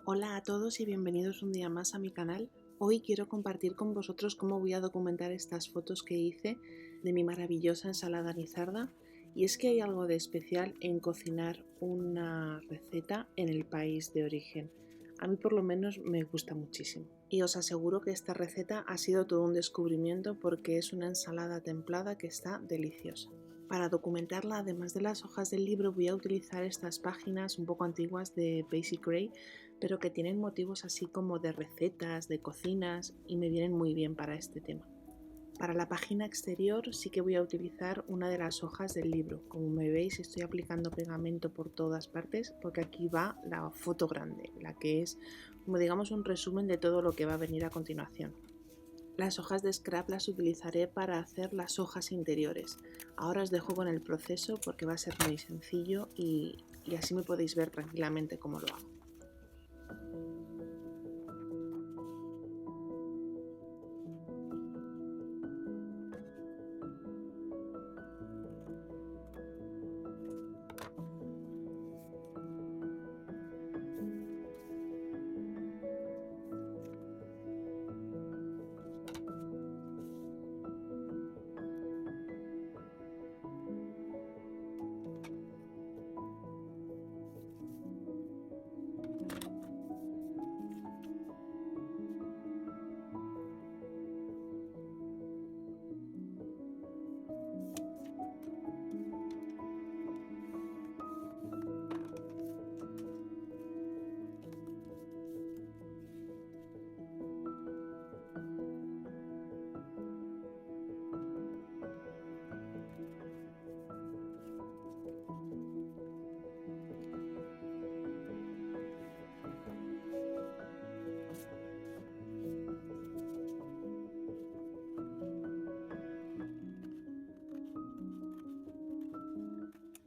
Hola a todos y bienvenidos un día más a mi canal. Hoy quiero compartir con vosotros cómo voy a documentar estas fotos que hice de mi maravillosa ensalada lizarda. Y es que hay algo de especial en cocinar una receta en el país de origen. A mí por lo menos me gusta muchísimo. Y os aseguro que esta receta ha sido todo un descubrimiento porque es una ensalada templada que está deliciosa. Para documentarla, además de las hojas del libro, voy a utilizar estas páginas un poco antiguas de Basic Grey, pero que tienen motivos así como de recetas, de cocinas y me vienen muy bien para este tema. Para la página exterior sí que voy a utilizar una de las hojas del libro. Como me veis, estoy aplicando pegamento por todas partes porque aquí va la foto grande, la que es como digamos un resumen de todo lo que va a venir a continuación. Las hojas de scrap las utilizaré para hacer las hojas interiores. Ahora os dejo con el proceso porque va a ser muy sencillo y así me podéis ver tranquilamente cómo lo hago.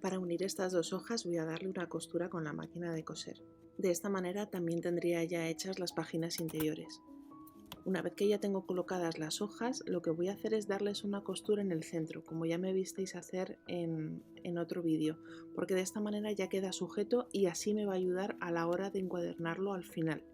Para unir estas dos hojas voy a darle una costura con la máquina de coser. De esta manera también tendría ya hechas las páginas interiores. Una vez que ya tengo colocadas las hojas, lo que voy a hacer es darles una costura en el centro, como ya me visteis hacer en otro vídeo, porque de esta manera ya queda sujeto y así me va a ayudar a la hora de encuadernarlo al final.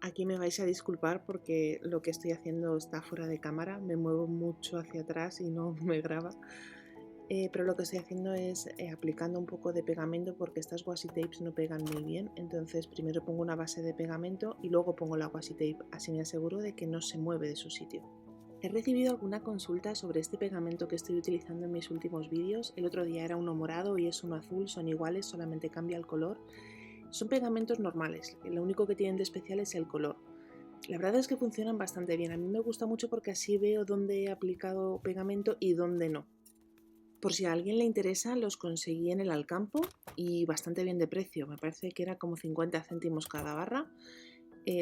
Aquí me vais a disculpar porque lo que estoy haciendo está fuera de cámara, me muevo mucho hacia atrás y no me graba. Pero lo que estoy haciendo es aplicando un poco de pegamento porque estas washi tapes no pegan muy bien. Entonces primero pongo una base de pegamento y luego pongo la washi tape, así me aseguro de que no se mueve de su sitio. He recibido alguna consulta sobre este pegamento que estoy utilizando en mis últimos vídeos. El otro día era uno morado y es uno azul, son iguales, solamente cambia el color. Son pegamentos normales, lo único que tienen de especial es el color. La verdad es que funcionan bastante bien, a mí me gusta mucho porque así veo dónde he aplicado pegamento y dónde no. Por si a alguien le interesa, los conseguí en el Alcampo y bastante bien de precio, me parece que era como 50 céntimos cada barra.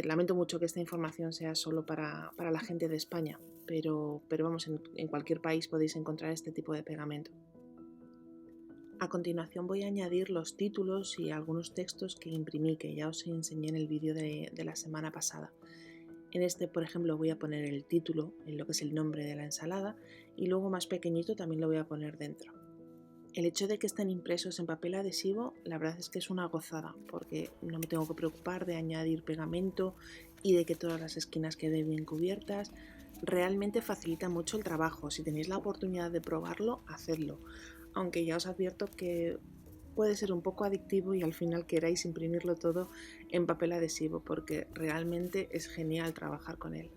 Lamento mucho que esta información sea solo para la gente de España, pero vamos, en cualquier país podéis encontrar este tipo de pegamento. A continuación voy a añadir los títulos y algunos textos que imprimí, que ya os enseñé en el vídeo de la semana pasada. En este, por ejemplo, voy a poner el título, en lo que es el nombre de la ensalada, y luego más pequeñito también lo voy a poner dentro. El hecho de que estén impresos en papel adhesivo, la verdad es que es una gozada, porque no me tengo que preocupar de añadir pegamento y de que todas las esquinas queden bien cubiertas. Realmente facilita mucho el trabajo. Si tenéis la oportunidad de probarlo, hacedlo. Aunque ya os advierto que puede ser un poco adictivo y al final queráis imprimirlo todo en papel adhesivo, porque realmente es genial trabajar con él.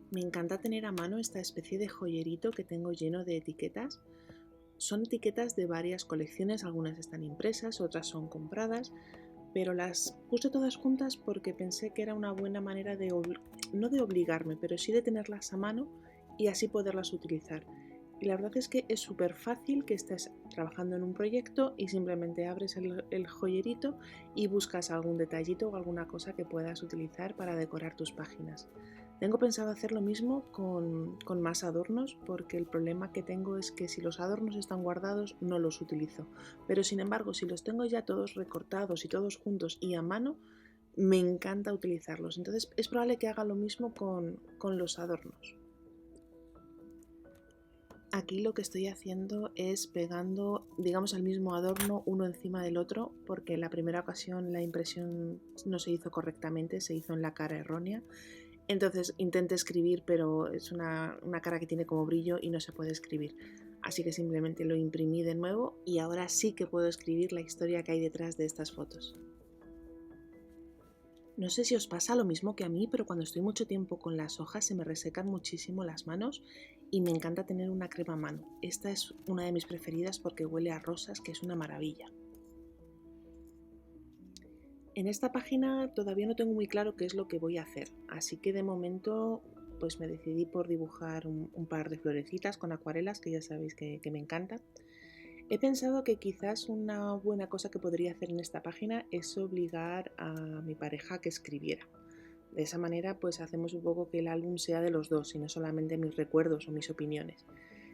Me encanta tener a mano esta especie de joyerito que tengo lleno de etiquetas. Son etiquetas de varias colecciones, algunas están impresas, otras son compradas, pero las puse todas juntas porque pensé que era una buena manera de, no de obligarme, pero sí de tenerlas a mano y así poderlas utilizar. Y la verdad es que es súper fácil que estés trabajando en un proyecto y simplemente abres el joyerito y buscas algún detallito o alguna cosa que puedas utilizar para decorar tus páginas. Tengo pensado hacer lo mismo con más adornos, porque el problema que tengo es que si los adornos están guardados no los utilizo, pero sin embargo si los tengo ya todos recortados y todos juntos y a mano, me encanta utilizarlos. Entonces es probable que haga lo mismo con los adornos. Aquí lo que estoy haciendo es pegando, digamos, al mismo adorno uno encima del otro, porque en la primera ocasión la impresión no se hizo correctamente, se hizo en la cara errónea. Entonces intenté escribir, pero es una cara que tiene como brillo y no se puede escribir. Así que simplemente lo imprimí de nuevo y ahora sí que puedo escribir la historia que hay detrás de estas fotos. No sé si os pasa lo mismo que a mí, pero cuando estoy mucho tiempo con las hojas se me resecan muchísimo las manos y me encanta tener una crema a mano. Esta es una de mis preferidas porque huele a rosas, que es una maravilla. En esta página todavía no tengo muy claro qué es lo que voy a hacer, así que de momento pues me decidí por dibujar un par de florecitas con acuarelas, que ya sabéis que me encanta. He pensado que quizás una buena cosa que podría hacer en esta página es obligar a mi pareja a que escribiera. De esa manera pues hacemos un poco que el álbum sea de los dos y no solamente mis recuerdos o mis opiniones.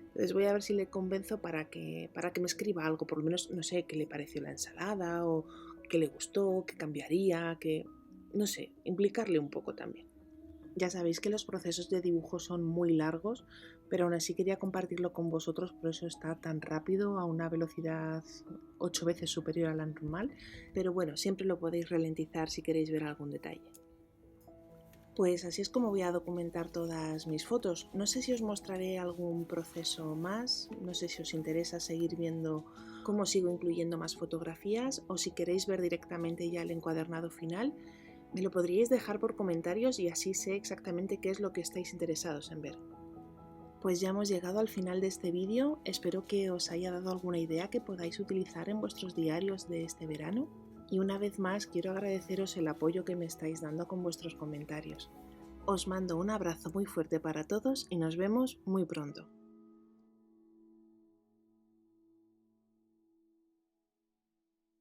Entonces voy a ver si le convenzo para que me escriba algo, por lo menos no sé qué le pareció la ensalada o qué le gustó, qué cambiaría, que no sé, implicarle un poco también. Ya sabéis que los procesos de dibujo son muy largos, pero aún así quería compartirlo con vosotros, por eso está tan rápido, a una velocidad 8 veces superior a la normal, pero bueno, siempre lo podéis ralentizar si queréis ver algún detalle. Pues así es como voy a documentar todas mis fotos. No sé si os mostraré algún proceso más, no sé si os interesa seguir viendo cómo sigo incluyendo más fotografías o si queréis ver directamente ya el encuadernado final. Me lo podríais dejar por comentarios y así sé exactamente qué es lo que estáis interesados en ver. Pues ya hemos llegado al final de este vídeo, espero que os haya dado alguna idea que podáis utilizar en vuestros diarios de este verano. Y una vez más quiero agradeceros el apoyo que me estáis dando con vuestros comentarios. Os mando un abrazo muy fuerte para todos y nos vemos muy pronto.